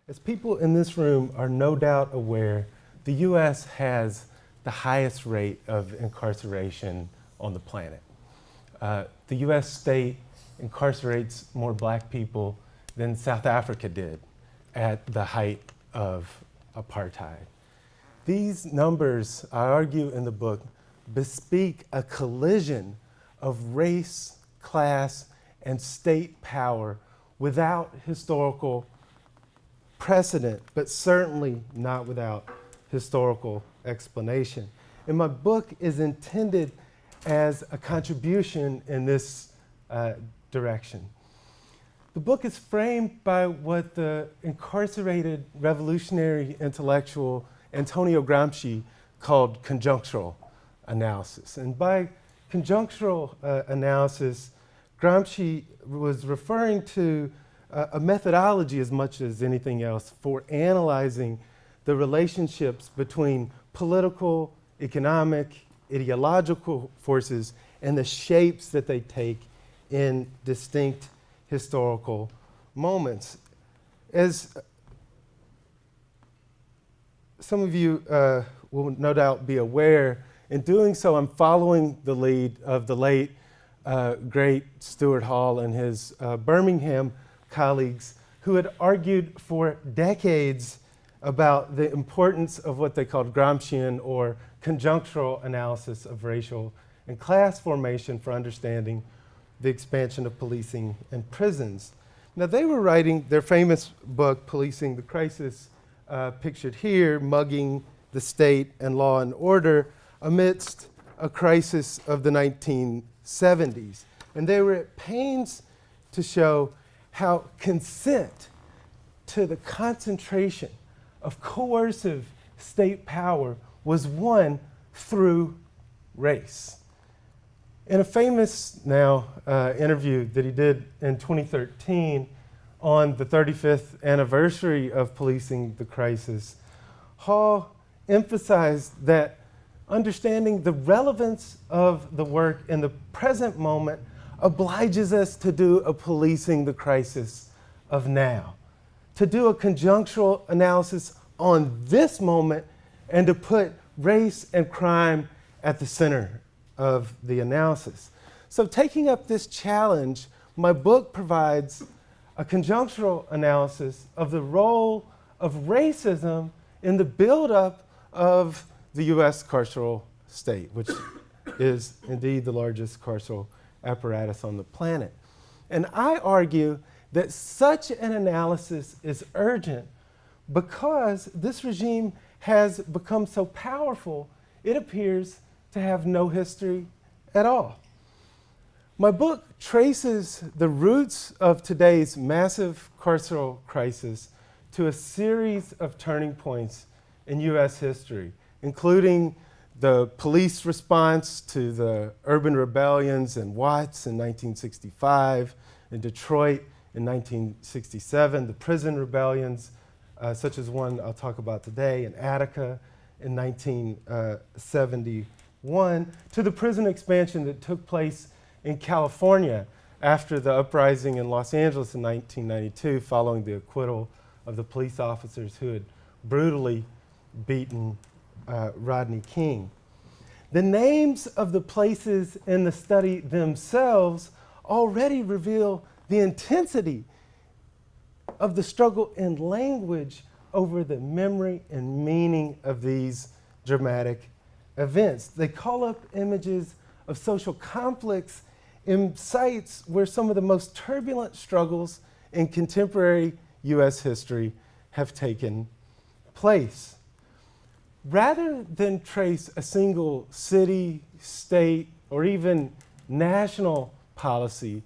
As people in this room are no doubt aware, the U.S. has the highest rate of incarceration on the planet. The U.S. state incarcerates more black people than South Africa did at the height of apartheid. These numbers, I argue in the book, bespeak a collision of race, class, and state power without historical precedent, but certainly not without historical explanation. And my book is intended as a contribution in this direction. The book is framed by what the incarcerated revolutionary intellectual Antonio Gramsci called conjunctural analysis. And by conjunctural analysis, Gramsci was referring to a methodology as much as anything else for analyzing the relationships between political, economic, ideological forces and the shapes that they take in distinct historical moments. As some of you will no doubt be aware, in doing so, I'm following the lead of the late, great Stuart Hall and his Birmingham colleagues who had argued for decades about the importance of what they called Gramscian or conjunctural analysis of racial and class formation for understanding the expansion of policing and prisons. Now, they were writing their famous book, Policing the Crisis, pictured here, mugging the state and law and order amidst a crisis of the 1970s. And they were at pains to show how consent to the concentration of coercive state power was won through race. In a famous now interview that he did in 2013 on the 35th anniversary of Policing the Crisis, Hall emphasized that understanding the relevance of the work in the present moment obliges us to do a policing the crisis of now, to do a conjunctural analysis on this moment and to put race and crime at the center of the analysis. So taking up this challenge, my book provides a conjunctural analysis of the role of racism in the buildup of the U.S. carceral state, which is indeed the largest carceral apparatus on the planet. And I argue that such an analysis is urgent because this regime has become so powerful, it appears to have no history at all. My book traces the roots of today's massive carceral crisis to a series of turning points in U.S. history, including the police response to the urban rebellions in Watts in 1965, in Detroit in 1967, the prison rebellions, such as one I'll talk about today in Attica in 1971, to the prison expansion that took place in California after the uprising in Los Angeles in 1992, following the acquittal of the police officers who had brutally beaten Rodney King. The names of the places in the study themselves already reveal the intensity of the struggle in language over the memory and meaning of these dramatic events. They call up images of social conflicts in sites where some of the most turbulent struggles in contemporary U.S. history have taken place. Rather than trace a single city, state, or even national policy,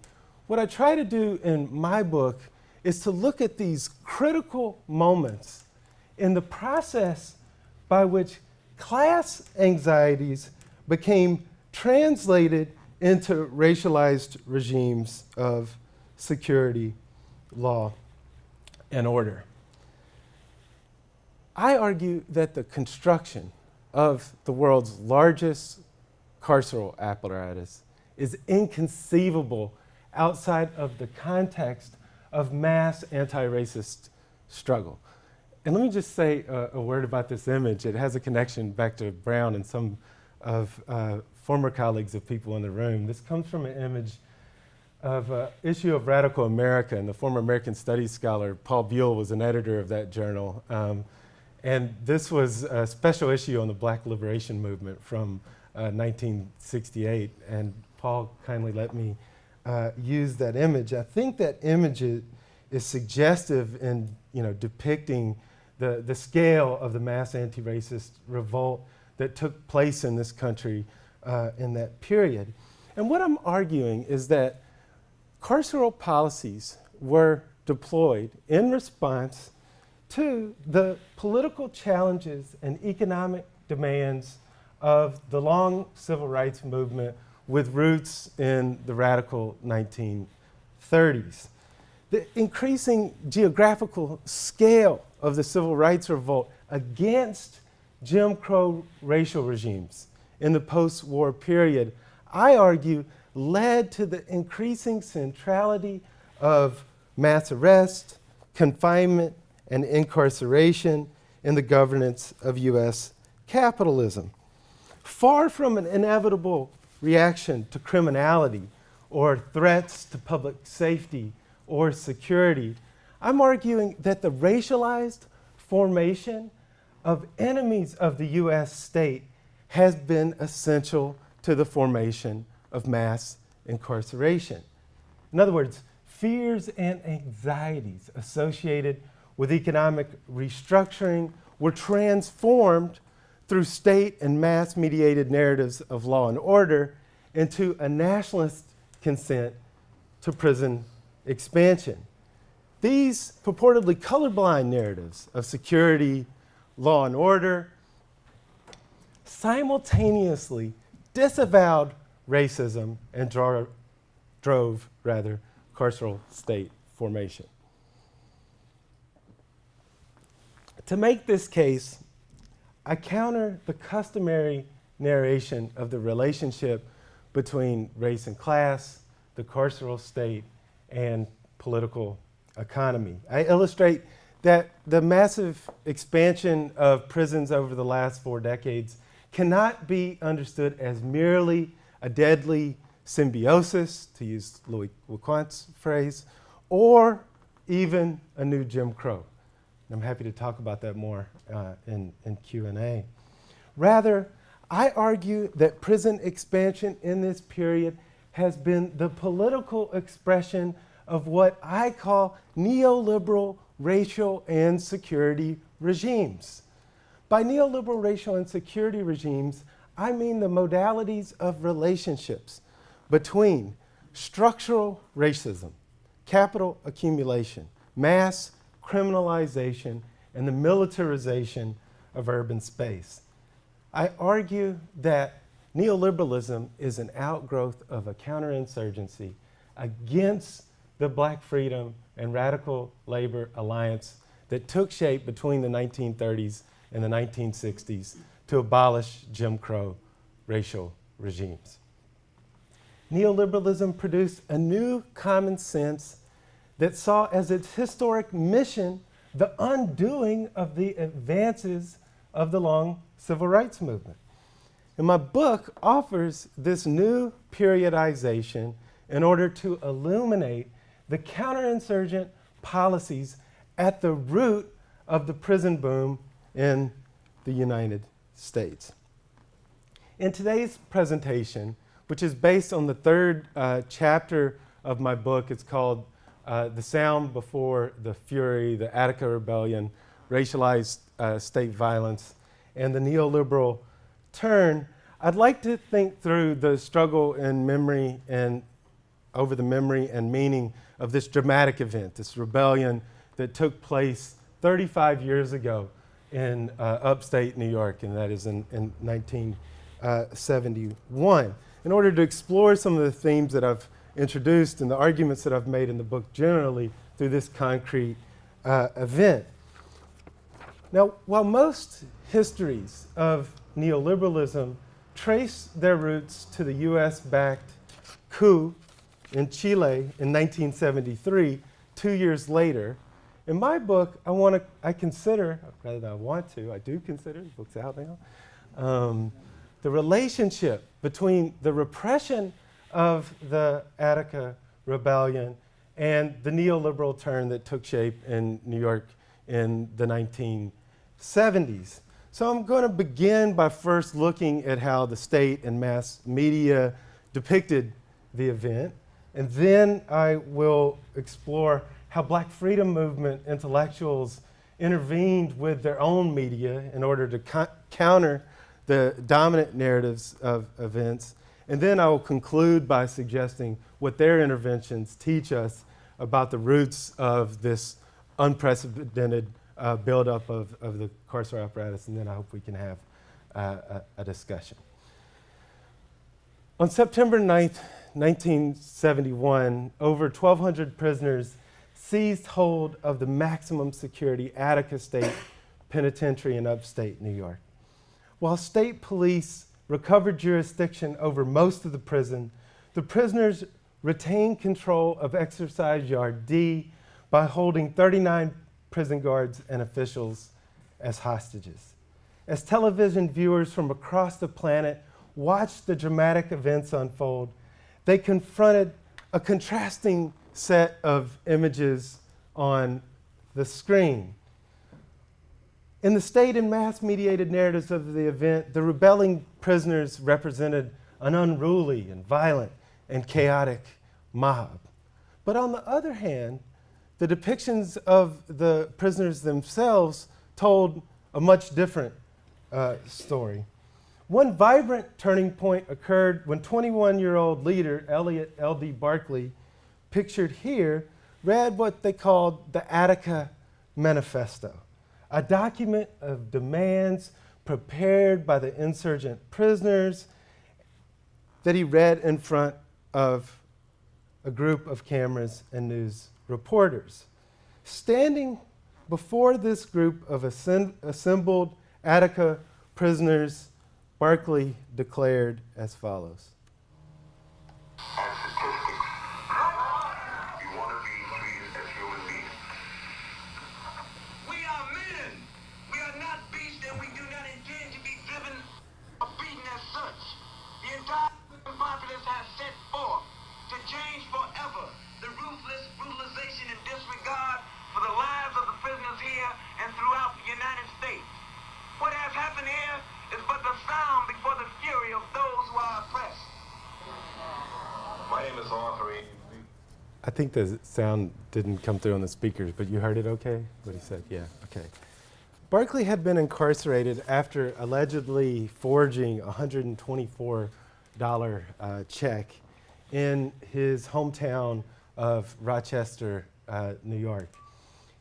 what I try to do in my book is to look at these critical moments in the process by which class anxieties became translated into racialized regimes of security, law, and order. I argue that the construction of the world's largest carceral apparatus is inconceivable outside of the context of mass anti-racist struggle. And let me just say a word about this image. It has a connection back to Brown and some of former colleagues of people in the room. This comes from an image of an issue of Radical America, and the former American Studies scholar Paul Buell was an editor of that journal. And this was a special issue on the Black Liberation Movement from 1968, and Paul kindly let me use that image. I think that image is suggestive in depicting the scale of the mass anti-racist revolt that took place in this country in that period. And what I'm arguing is that carceral policies were deployed in response to the political challenges and economic demands of the long civil rights movement with roots in the radical 1930s. The increasing geographical scale of the civil rights revolt against Jim Crow racial regimes in the post-war period, I argue, led to the increasing centrality of mass arrest, confinement, and incarceration in the governance of U.S. capitalism. Far from an inevitable reaction to criminality or threats to public safety or security, I'm arguing that the racialized formation of enemies of the U.S. state has been essential to the formation of mass incarceration. In other words, fears and anxieties associated with economic restructuring were transformed through state and mass-mediated narratives of law and order into a nationalist consent to prison expansion. These purportedly colorblind narratives of security, law and order, simultaneously disavowed racism and drove carceral state formation. To make this case, I counter the customary narration of the relationship between race and class, the carceral state, and political economy. I illustrate that the massive expansion of prisons over the last 4 decades cannot be understood as merely a deadly symbiosis, to use Louis Lecointe's phrase, or even a new Jim Crow. I'm happy to talk about that more in Q&A. Rather, I argue that prison expansion in this period has been the political expression of what I call neoliberal racial and security regimes. By neoliberal racial and security regimes, I mean the modalities of relationships between structural racism, capital accumulation, mass criminalization, and the militarization of urban space. I argue that neoliberalism is an outgrowth of a counterinsurgency against the Black Freedom and Radical Labor Alliance that took shape between the 1930s and the 1960s to abolish Jim Crow racial regimes. Neoliberalism produced a new common sense that saw as its historic mission the undoing of the advances of the long civil rights movement. And my book offers this new periodization in order to illuminate the counterinsurgent policies at the root of the prison boom in the United States. In today's presentation, which is based on the third chapter of my book, it's called The Sound Before the Fury, the Attica Rebellion, Racialized State Violence, and the Neoliberal Turn. I'd like to think through the struggle in memory and over the memory and meaning of this dramatic event, this rebellion that took place 35 years ago in upstate New York, and that is in 1971. In order to explore some of the themes that I've introduced and the arguments that I've made in the book generally through this concrete event. Now, while most histories of neoliberalism trace their roots to the US-backed coup in Chile in 1973, 2 years later, In my book, I do consider, the book's out now, the relationship between the repression of the Attica Rebellion and the neoliberal turn that took shape in New York in the 1970s. So I'm going to begin by first looking at how the state and mass media depicted the event, and then I will explore how Black freedom movement intellectuals intervened with their own media in order to counter the dominant narratives of events. And then I will conclude by suggesting what their interventions teach us about the roots of this unprecedented buildup of the carceral apparatus, and then I hope we can have a discussion. On September 9th, 1971, over 1,200 prisoners seized hold of the maximum security Attica State Penitentiary in upstate New York. While state police recovered jurisdiction over most of the prison, the prisoners retained control of Exercise Yard D by holding 39 prison guards and officials as hostages. As television viewers from across the planet watched the dramatic events unfold, they confronted a contrasting set of images on the screen. In the state and mass-mediated narratives of the event, the rebelling prisoners represented an unruly and violent and chaotic mob. But on the other hand, the depictions of the prisoners themselves told a much different story. One vibrant turning point occurred when 21-year-old leader Elliot L.D. Barkley, pictured here, read what they called the Attica Manifesto, a document of demands prepared by the insurgent prisoners that he read in front of a group of cameras and news reporters. Standing before this group of assembled Attica prisoners, Barkley declared as follows. As statistics, you want to be treated as human beings. We are men. We are not beasts, and we do not intend to be driven or beaten as such. The entire populace has set forth to change forever the ruthless brutalization and disregard for the lives of the prisoners here and throughout the United States. What has happened here is but the sound before the fury of those who are oppressed. My name is Arthur A. I think the sound didn't come through on the speakers, but you heard it okay? What he said, yeah, okay. Barkley had been incarcerated after allegedly forging a $124 check in his hometown of Rochester, New York.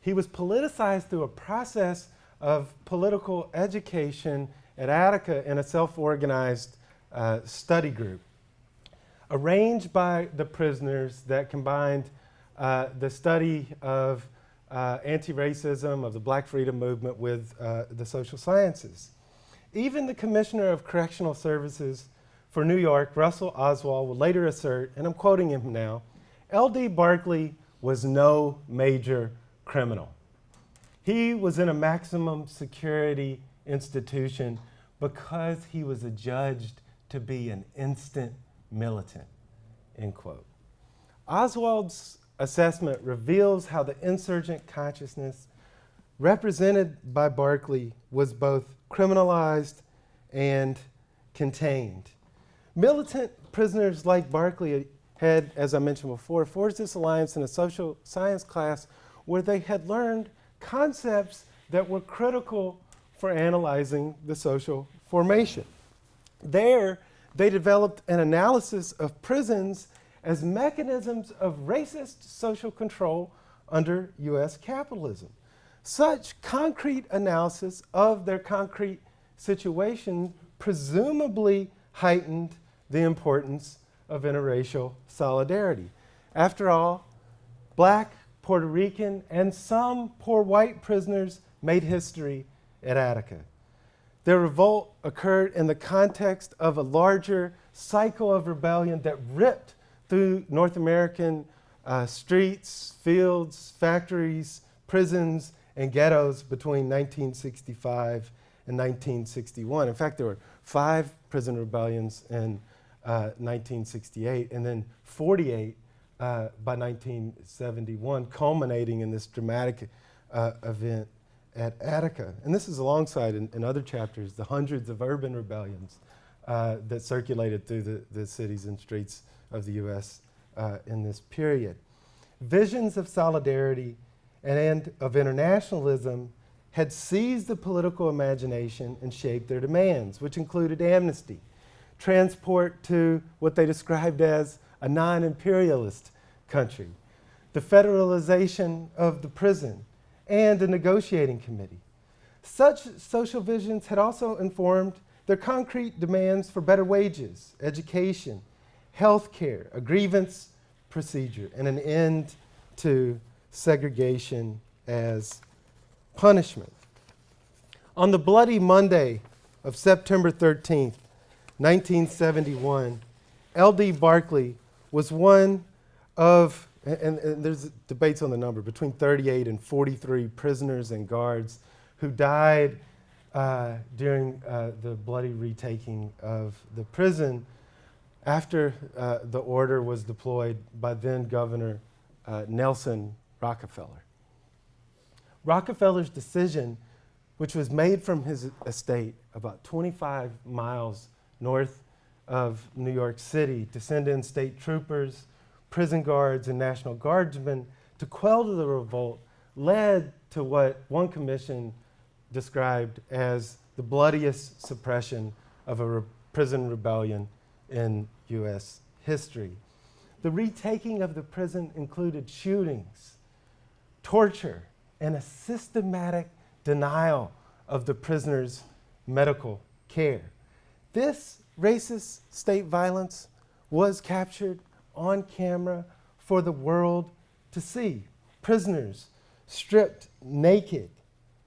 He was politicized through a process of political education at Attica in a self-organized study group, arranged by the prisoners that combined the study of anti-racism, of the Black freedom movement with the social sciences. Even the Commissioner of Correctional Services for New York, Russell Oswald, would later assert, and I'm quoting him now, L.D. Barkley was no major criminal. He was in a maximum security institution because he was adjudged to be an instant militant, end quote. Oswald's assessment reveals how the insurgent consciousness represented by Barkley was both criminalized and contained. Militant prisoners like Barkley had, as I mentioned before, forged this alliance in a social science class where they had learned concepts that were critical for analyzing the social formation. There, they developed an analysis of prisons as mechanisms of racist social control under US capitalism. Such concrete analysis of their concrete situation presumably heightened the importance of interracial solidarity. After all, Black, Puerto Rican, and some poor white prisoners made history at Attica. Their revolt occurred in the context of a larger cycle of rebellion that ripped through North American streets, fields, factories, prisons and ghettos between 1965 and 1961. In fact, there were 5 prison rebellions in 1968 and then 48 by 1971, culminating in this dramatic event at Attica. And this is alongside, in other chapters, the hundreds of urban rebellions that circulated through the cities and streets of the U.S. In this period. Visions of solidarity and of internationalism had seized the political imagination and shaped their demands, which included amnesty, transport to what they described as a non-imperialist country, the federalization of the prison, and a negotiating committee. Such social visions had also informed their concrete demands for better wages, education, health care, a grievance procedure, and an end to segregation as punishment. On the Bloody Monday of September 13th, 1971, L.D. Barkley was one of, and there's debates on the number, between 38 and 43 prisoners and guards who died during the bloody retaking of the prison after the order was deployed by then Governor Nelson Rockefeller. Rockefeller's decision, which was made from his estate about 25 miles north of New York City, to send in state troopers, prison guards, and National Guardsmen to quell the revolt, led to what one commission described as the bloodiest suppression of a prison rebellion in U.S. history. The retaking of the prison included shootings, torture, and a systematic denial of the prisoners' medical care. This racist state violence was captured on camera for the world to see. Prisoners stripped naked,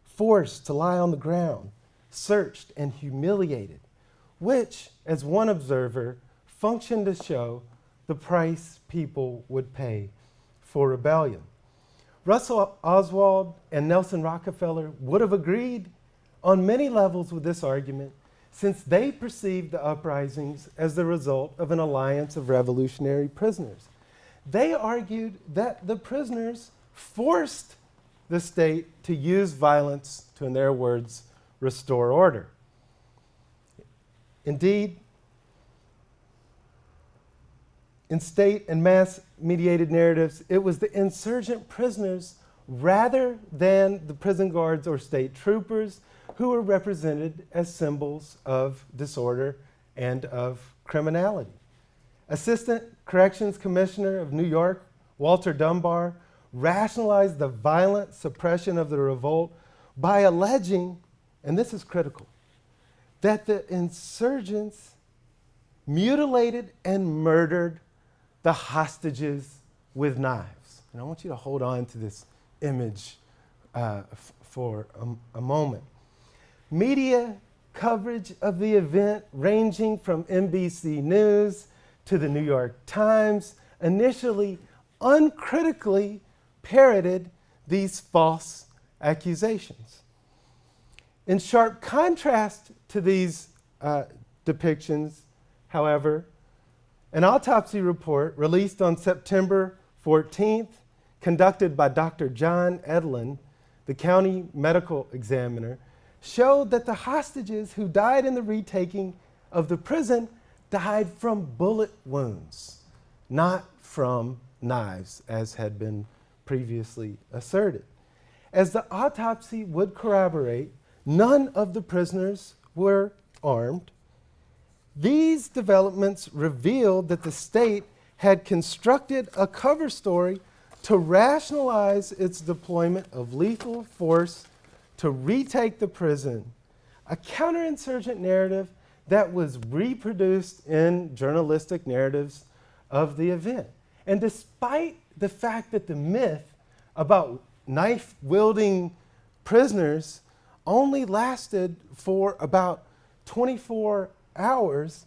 forced to lie on the ground, searched and humiliated, which, as one observer, functioned to show the price people would pay for rebellion. Russell Oswald and Nelson Rockefeller would have agreed on many levels with this argument, since they perceived the uprisings as the result of an alliance of revolutionary prisoners. They argued that the prisoners forced the state to use violence to, in their words, restore order. Indeed, in state and mass-mediated narratives, it was the insurgent prisoners rather than the prison guards or state troopers who were represented as symbols of disorder and of criminality. Assistant Corrections Commissioner of New York, Walter Dunbar, rationalized the violent suppression of the revolt by alleging, and this is critical, that the insurgents mutilated and murdered the hostages with knives. And I want you to hold on to this image for a moment. Media coverage of the event, ranging from NBC News to the New York Times, initially uncritically parroted these false accusations. In sharp contrast to these depictions, however, an autopsy report released on September 14th, conducted by Dr. John Edlin, the county medical examiner, showed that the hostages who died in the retaking of the prison died from bullet wounds, not from knives, as had been previously asserted. As the autopsy would corroborate, none of the prisoners were armed. These developments revealed that the state had constructed a cover story to rationalize its deployment of lethal force to retake the prison, a counterinsurgent narrative that was reproduced in journalistic narratives of the event. And despite the fact that the myth about knife-wielding prisoners only lasted for about 24 hours,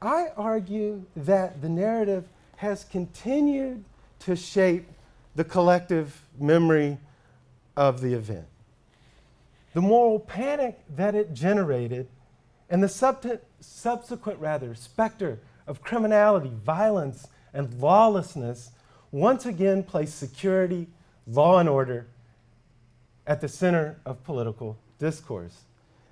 I argue that the narrative has continued to shape the collective memory of the event, the moral panic that it generated, and the subsequent specter of criminality, violence, and lawlessness once again placed security, law, and order at the center of political discourse.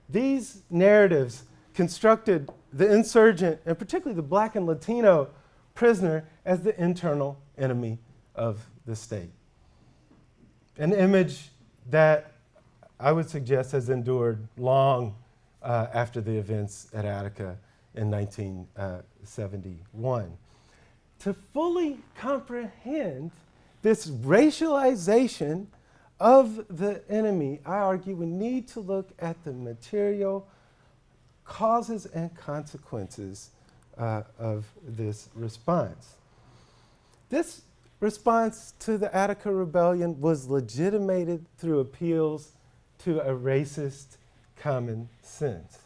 These narratives constructed the insurgent, and particularly the Black and Latino prisoner, as the internal enemy of the state. An image that I would suggest has endured long after the events at Attica in 1971. To fully comprehend this racialization of the enemy, I argue we need to look at the material causes and consequences of this response. This response to the Attica Rebellion was legitimated through appeals to a racist common sense.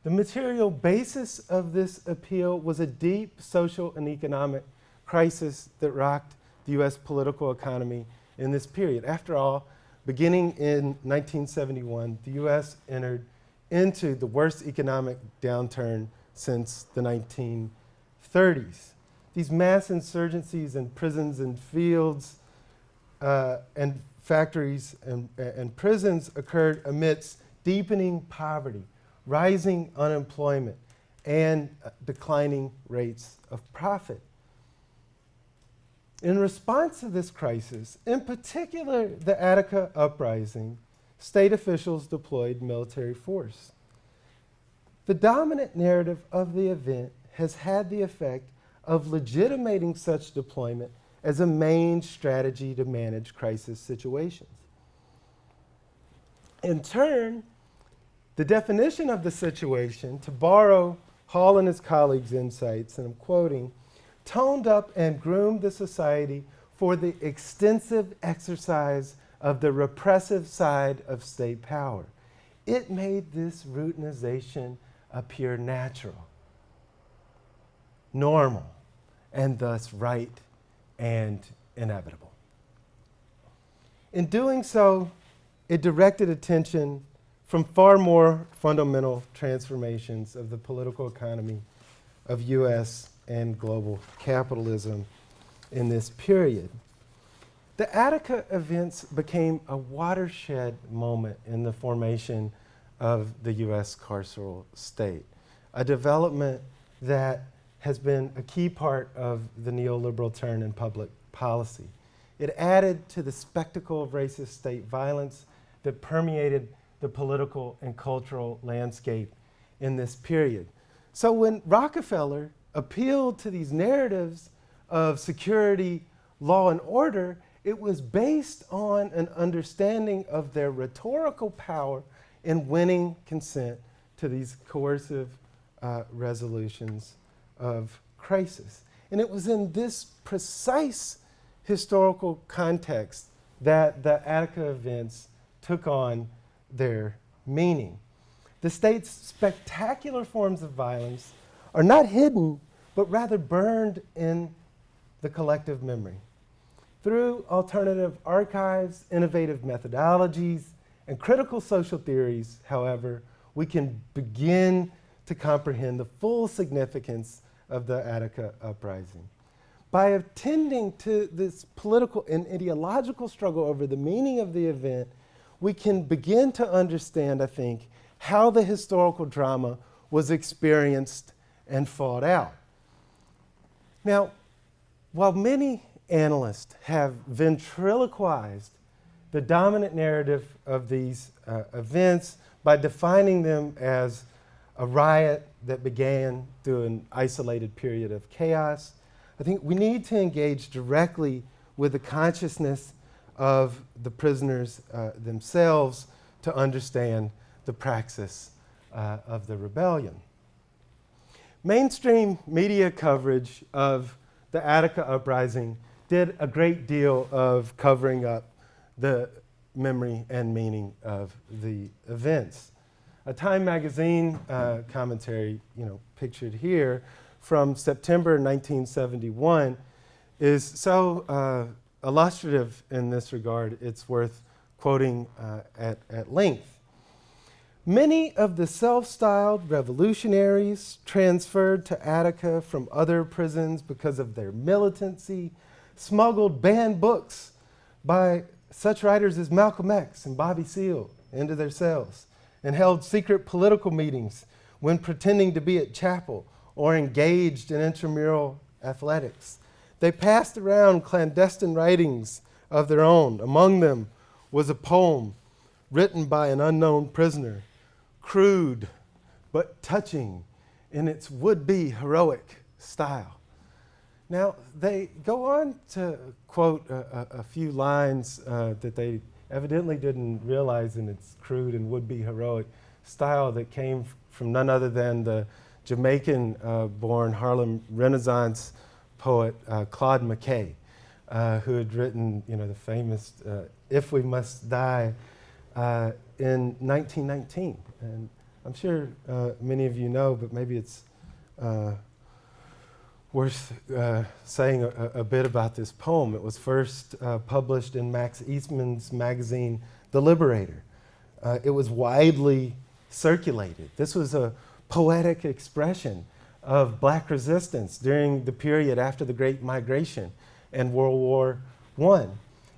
The material basis of this appeal was a deep social and economic crisis that rocked the U.S. political economy in this period. After all, beginning in 1971, the U.S. entered into the worst economic downturn since the 1930s. These mass insurgencies in prisons and fields and factories and prisons occurred amidst deepening poverty, rising unemployment, and declining rates of profit. In response to this crisis, in particular the Attica uprising, state officials deployed military force. The dominant narrative of the event has had the effect of legitimating such deployment as a main strategy to manage crisis situations. In turn, the definition of the situation, to borrow Hall and his colleagues' insights, and I'm quoting, toned up and groomed the society for the extensive exercise of the repressive side of state power. It made this routinization appear natural, normal, and thus right and inevitable. In doing so, it directed attention from far more fundamental transformations of the political economy of U.S. and global capitalism in this period. The Attica events became a watershed moment in the formation of the U.S. carceral state, a development that has been a key part of the neoliberal turn in public policy. It added to the spectacle of racist state violence that permeated the political and cultural landscape in this period. So when Rockefeller appealed to these narratives of security, law, and order, it was based on an understanding of their rhetorical power in winning consent to these coercive resolutions of crisis. And it was in this precise historical context that the Attica events took on their meaning. The state's spectacular forms of violence are not hidden, but rather burned in the collective memory. Through alternative archives, innovative methodologies, and critical social theories, however, we can begin to comprehend the full significance of the Attica uprising. By attending to this political and ideological struggle over the meaning of the event, we can begin to understand, I think, how the historical drama was experienced and fought out. Now, while many analysts have ventriloquized the dominant narrative of these events by defining them as a riot that began through an isolated period of chaos, I think we need to engage directly with the consciousness of the prisoners themselves to understand the praxis of the rebellion. Mainstream media coverage of the Attica uprising did a great deal of covering up the memory and meaning of the events. A Time magazine commentary, pictured here from September 1971 is so illustrative in this regard, it's worth quoting at length. Many of the self-styled revolutionaries transferred to Attica from other prisons because of their militancy smuggled banned books by such writers as Malcolm X and Bobby Seale into their cells and held secret political meetings when pretending to be at chapel or engaged in intramural athletics. They passed around clandestine writings of their own. Among them was a poem written by an unknown prisoner, crude but touching in its would-be heroic style. Now, they go on to quote a few lines that they evidently didn't realize in its crude and would-be heroic style that came from none other than the Jamaican-born Harlem Renaissance poet Claude McKay, who had written, the famous "If We Must Die" in 1919. And I'm sure many of you know, but maybe it's worth saying a bit about this poem. It was first published in Max Eastman's magazine, The Liberator. It was widely circulated. This was a poetic expression of black resistance during the period after the Great Migration and World War I.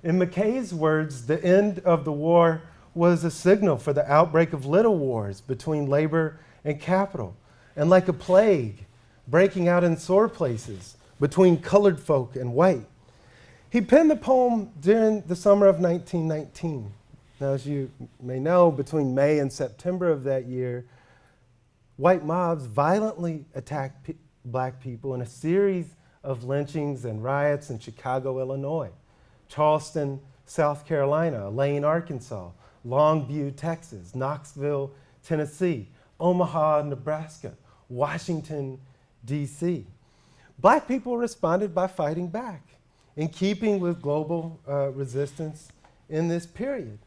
In McKay's words, the end of the war was a signal for the outbreak of little wars between labor and capital, and like a plague breaking out in sore places between colored folk and white. He penned the poem during the summer of 1919. Now, as you may know, between May and September of that year, white mobs violently attacked black people in a series of lynchings and riots in Chicago, Illinois, Charleston, South Carolina, Lane, Arkansas, Longview, Texas, Knoxville, Tennessee, Omaha, Nebraska, Washington, D.C. Black people responded by fighting back, in keeping with global resistance in this period.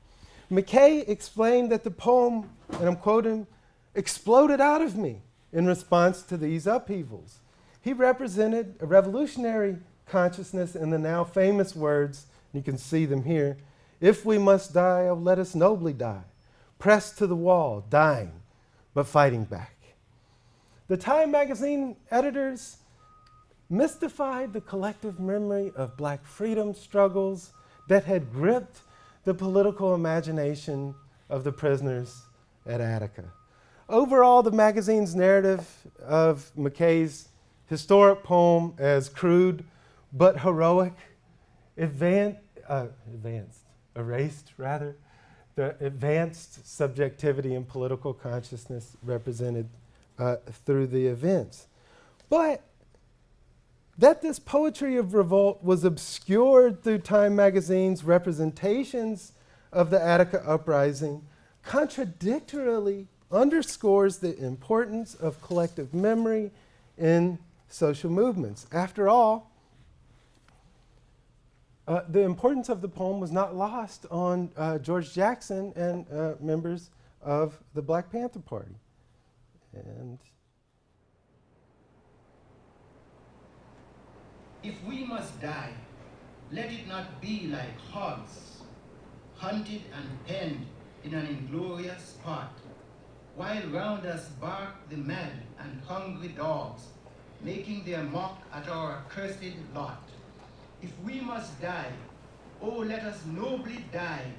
McKay explained that the poem, and I'm quoting, exploded out of me in response to these upheavals. He represented a revolutionary consciousness in the now famous words, you can see them here, "If we must die, oh, let us nobly die, pressed to the wall, dying, but fighting back." The Time magazine editors mystified the collective memory of black freedom struggles that had gripped the political imagination of the prisoners at Attica. Overall, the magazine's narrative of McKay's historic poem as crude but heroic erased the advanced subjectivity and political consciousness represented through the events. But that this poetry of revolt was obscured through Time magazine's representations of the Attica uprising contradictorily underscores the importance of collective memory in social movements. After all, the importance of the poem was not lost on George Jackson and members of the Black Panther Party. And if we must die, let it not be like hogs, hunted and penned in an inglorious spot, while round us bark the mad and hungry dogs, making their mock at our accursed lot. If we must die, oh, let us nobly die,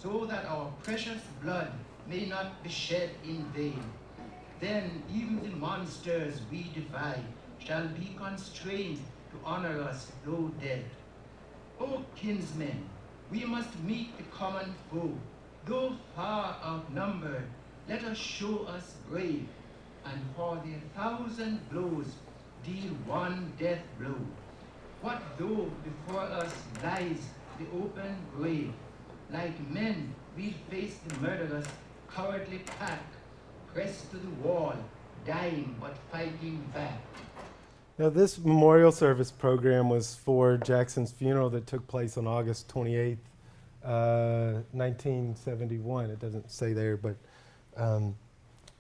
so that our precious blood may not be shed in vain. Then even the monsters we defy shall be constrained to honor us though dead. O kinsmen, we must meet the common foe. Though far outnumbered, let us show us brave, and for their 1,000 blows deal one death blow. What though before us lies the open grave? Like men, we face the murderous, cowardly pack, pressed to the wall, dying but fighting back. now this memorial service program was for Jackson's funeral that took place on August 28th, 1971. It doesn't say there, but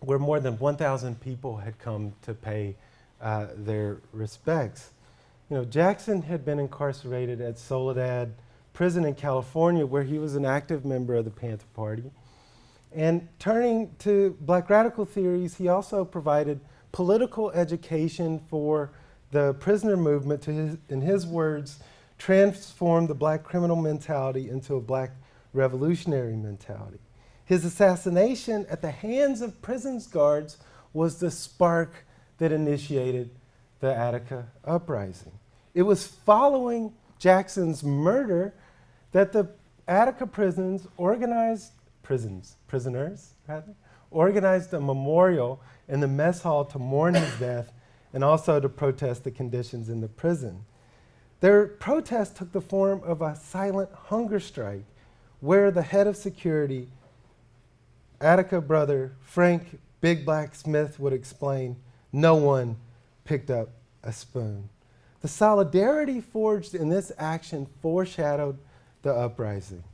where more than 1,000 people had come to pay their respects. Jackson had been incarcerated at Soledad prison in California, where he was an active member of the Panther Party. And turning to black radical theories, he also provided political education for the prisoner movement to, in his words, transform the black criminal mentality into a black revolutionary mentality. His assassination at the hands of prison's guards was the spark that initiated the Attica uprising. It was following Jackson's murder that the Attica prisoners organized a memorial in the mess hall to mourn his death and also to protest the conditions in the prison. Their protest took the form of a silent hunger strike where the head of security, Attica brother Frank Big Black Smith, would explain, no one picked up a spoon. The solidarity forged in this action foreshadowed the uprising.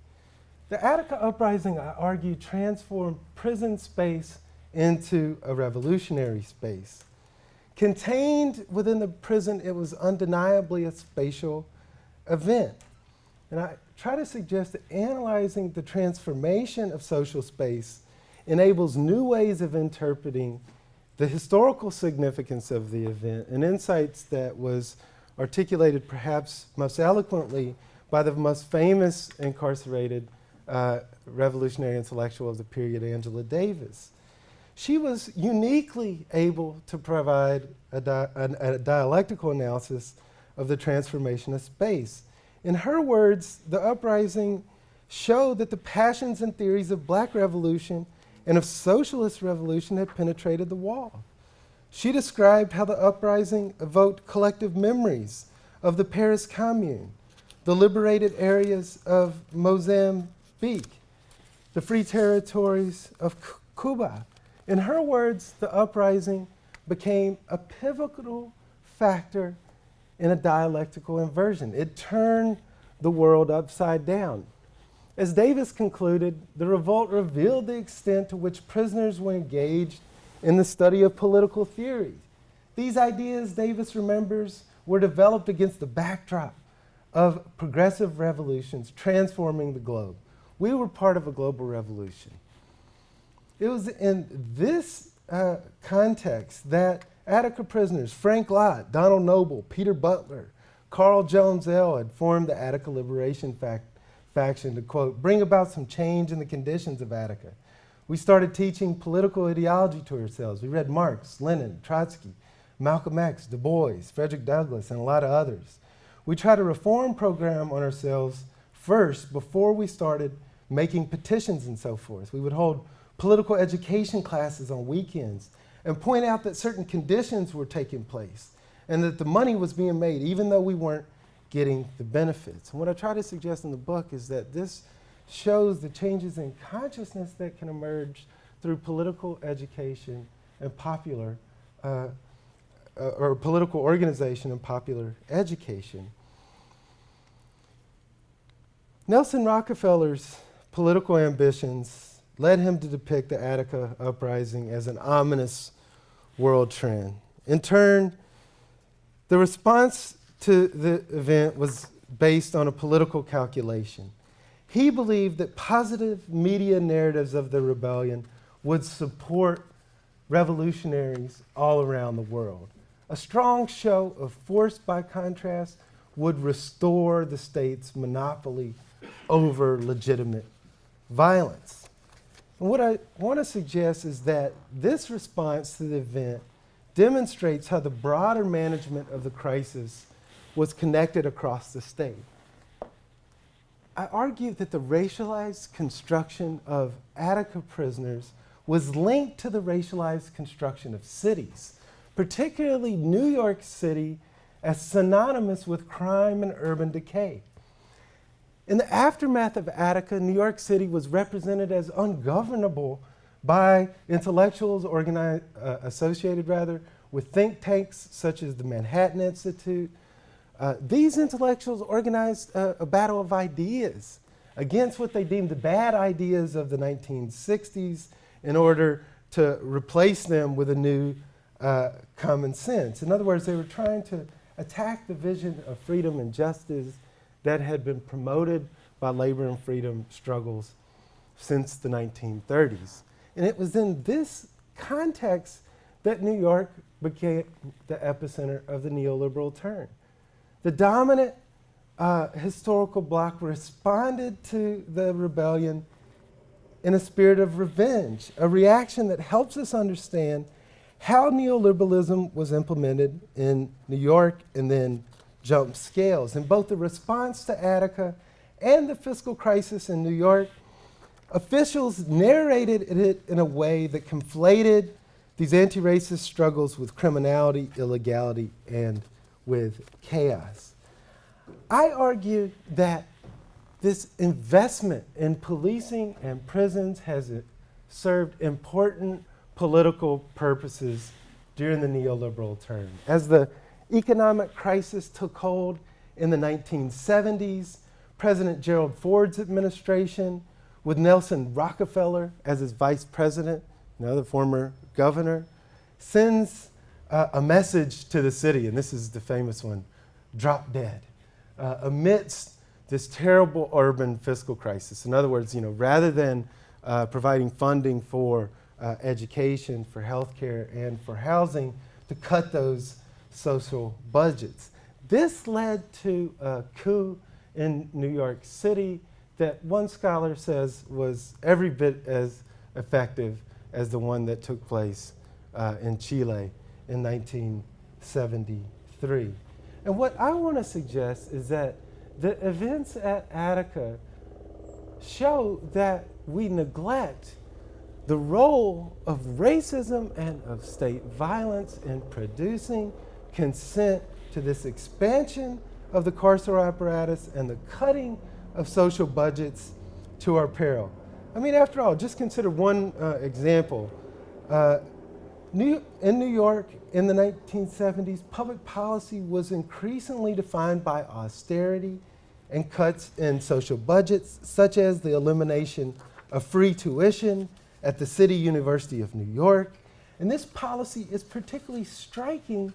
The Attica uprising, I argue, transformed prison space into a revolutionary space. Contained within the prison, it was undeniably a spatial event. And I try to suggest that analyzing the transformation of social space enables new ways of interpreting the historical significance of the event, and insights that was articulated perhaps most eloquently by the most famous incarcerated revolutionary intellectual of the period, Angela Davis. She was uniquely able to provide a dialectical analysis of the transformation of space. In her words, the uprising showed that the passions and theories of black revolution and of socialist revolution had penetrated the wall. She described how the uprising evoked collective memories of the Paris Commune, the liberated areas of Mozambique, the free territories of Cuba. In her words, the uprising became a pivotal factor in a dialectical inversion. It turned the world upside down. As Davis concluded, the revolt revealed the extent to which prisoners were engaged in the study of political theory. These ideas, Davis remembers, were developed against the backdrop of progressive revolutions transforming the globe. We were part of a global revolution. It was in this context that Attica prisoners, Frank Lott, Donald Noble, Peter Butler, Carl Jones L. had formed the Attica Liberation Faction to, quote, bring about some change in the conditions of Attica. We started teaching political ideology to ourselves. We read Marx, Lenin, Trotsky, Malcolm X, Du Bois, Frederick Douglass, and a lot of others. We tried a reform program on ourselves first before we started making petitions and so forth. We would hold political education classes on weekends and point out that certain conditions were taking place and that the money was being made even though we weren't getting the benefits. And what I try to suggest in the book is that this shows the changes in consciousness that can emerge through political education and popular or political organization and popular education. Nelson Rockefeller's political ambitions led him to depict the Attica uprising as an ominous world trend. In turn, the response to the event was based on a political calculation. He believed that positive media narratives of the rebellion would support revolutionaries all around the world. A strong show of force, by contrast, would restore the state's monopoly over legitimate violence. And what I want to suggest is that this response to the event demonstrates how the broader management of the crisis was connected across the state. I argue that the racialized construction of Attica prisoners was linked to the racialized construction of cities, particularly New York City, as synonymous with crime and urban decay. In the aftermath of Attica, New York City was represented as ungovernable by intellectuals associated with think tanks such as the Manhattan Institute. These intellectuals organized a battle of ideas against what they deemed the bad ideas of the 1960s in order to replace them with a new common sense. In other words, they were trying to attack the vision of freedom and justice that had been promoted by labor and freedom struggles since the 1930s. And it was in this context that New York became the epicenter of the neoliberal turn. The dominant historical bloc responded to the rebellion in a spirit of revenge, a reaction that helps us understand how neoliberalism was implemented in New York and then jumped scales. In both the response to Attica and the fiscal crisis in New York, officials narrated it in a way that conflated these anti-racist struggles with criminality, illegality, and with chaos. I argue that this investment in policing and prisons has served important political purposes during the neoliberal term. As the economic crisis took hold in the 1970s, President Gerald Ford's administration, with Nelson Rockefeller as its vice president, the former governor, sends a message to the city, and this is the famous one, drop dead, amidst this terrible urban fiscal crisis. In other words, rather than providing funding for education, for healthcare, and for housing, to cut those social budgets. This led to a coup in New York City that one scholar says was every bit as effective as the one that took place in Chile in 1973. And what I want to suggest is that the events at Attica show that we neglect the role of racism and of state violence in producing consent to this expansion of the carceral apparatus and the cutting of social budgets to our peril. I mean, after all, just consider one example. In New York in the 1970s, public policy was increasingly defined by austerity and cuts in social budgets, such as the elimination of free tuition at the City University of New York. And this policy is particularly striking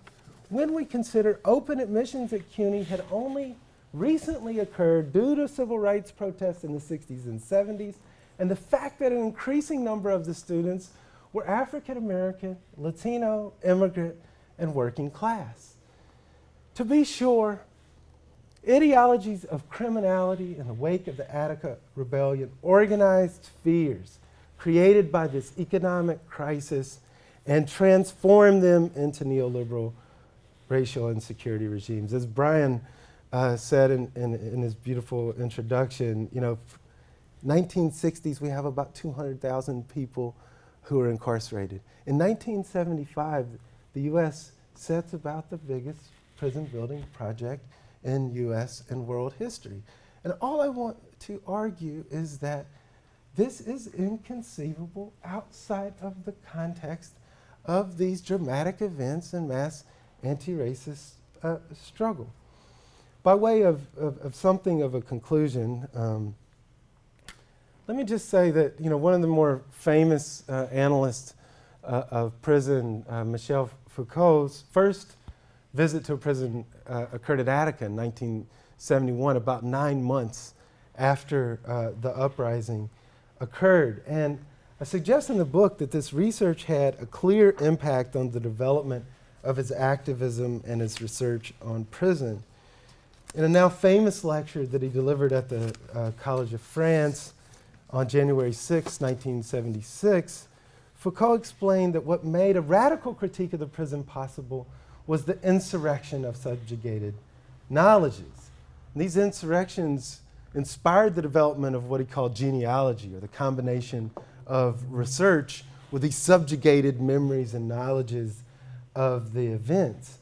when we consider open admissions at CUNY had only recently occurred due to civil rights protests in the 60s and 70s, and the fact that an increasing number of the students were African American, Latino, immigrant, and working class. To be sure, ideologies of criminality in the wake of the Attica Rebellion organized fears created by this economic crisis and transformed them into neoliberal racial insecurity regimes. As Brian said in his beautiful introduction, 1960s, we have about 200,000 people who are incarcerated. In 1975, the U.S. sets about the biggest prison building project in U.S. and world history. And all I want to argue is that this is inconceivable outside of the context of these dramatic events and mass anti-racist struggle. By way of something of a conclusion, let me just say that one of the more famous analysts of prison, Michel Foucault's first visit to a prison occurred at Attica in 1971, about 9 months after the uprising occurred. And I suggest in the book that this research had a clear impact on the development of his activism and his research on prison. In a now famous lecture that he delivered at the College of France on January 6, 1976, Foucault explained that what made a radical critique of the prison possible was the insurrection of subjugated knowledges. And these insurrections inspired the development of what he called genealogy, or the combination of research with these subjugated memories and knowledges of the events.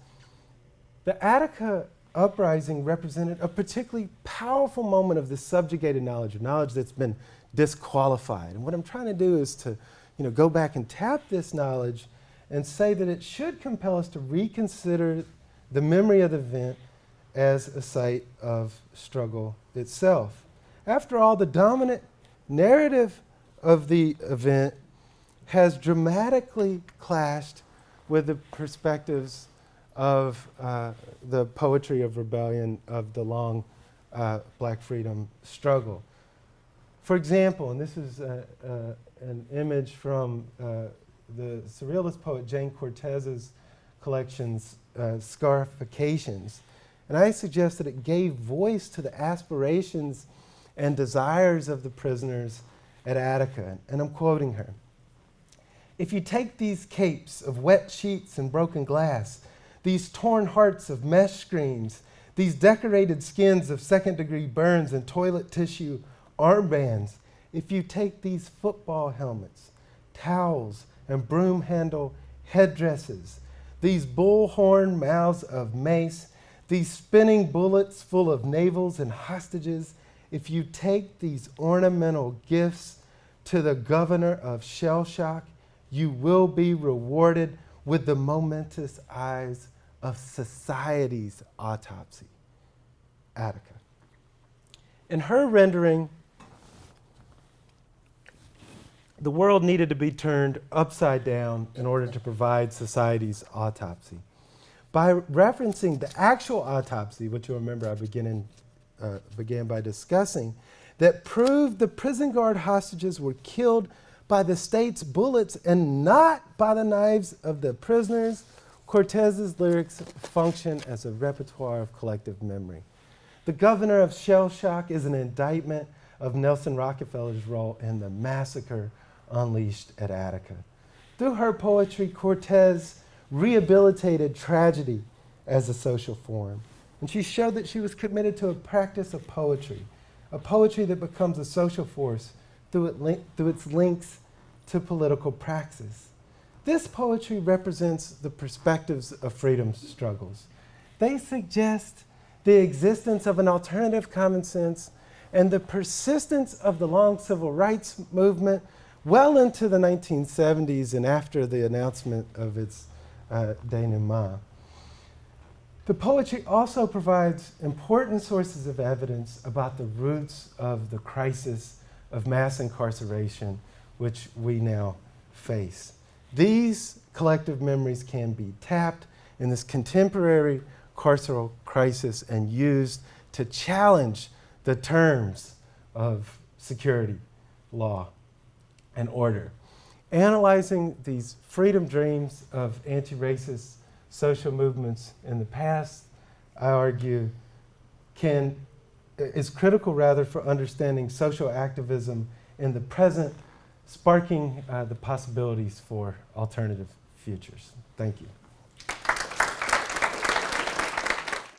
The Attica uprising represented a particularly powerful moment of this subjugated knowledge, of knowledge that's been disqualified. And what I'm trying to do is to go back and tap this knowledge and say that it should compel us to reconsider the memory of the event as a site of struggle itself. After all, the dominant narrative of the event has dramatically clashed with the perspectives of the poetry of rebellion of the long black freedom struggle. For example, and this is an image from the surrealist poet Jane Cortez's collections, Scarifications. And I suggest that it gave voice to the aspirations and desires of the prisoners at Attica. And I'm quoting her. If you take these capes of wet sheets and broken glass, these torn hearts of mesh screens, these decorated skins of second-degree burns and toilet tissue armbands, if you take these football helmets, towels, and broom handle headdresses, these bullhorn mouths of mace, these spinning bullets full of navels and hostages, if you take these ornamental gifts to the governor of shell shock, you will be rewarded with the momentous eyes of society's autopsy. Attica. In her rendering, the world needed to be turned upside down in order to provide society's autopsy. By referencing the actual autopsy, which you'll remember I began by discussing, that proved the prison guard hostages were killed by the state's bullets and not by the knives of the prisoners, Cortez's lyrics function as a repertoire of collective memory. The governor of shell shock is an indictment of Nelson Rockefeller's role in the massacre unleashed at Attica. Through her poetry, Cortez rehabilitated tragedy as a social form. And she showed that she was committed to a practice of poetry, a poetry that becomes a social force through its links to political praxis. This poetry represents the perspectives of freedom struggles. They suggest the existence of an alternative common sense and the persistence of the long civil rights movement well into the 1970s and after the announcement of its denouement. The poetry also provides important sources of evidence about the roots of the crisis of mass incarceration which we now face. These collective memories can be tapped in this contemporary carceral crisis and used to challenge the terms of security, law, and order. Analyzing these freedom dreams of anti-racist social movements in the past, I argue, is critical rather for understanding social activism in the present, sparking the possibilities for alternative futures. Thank you.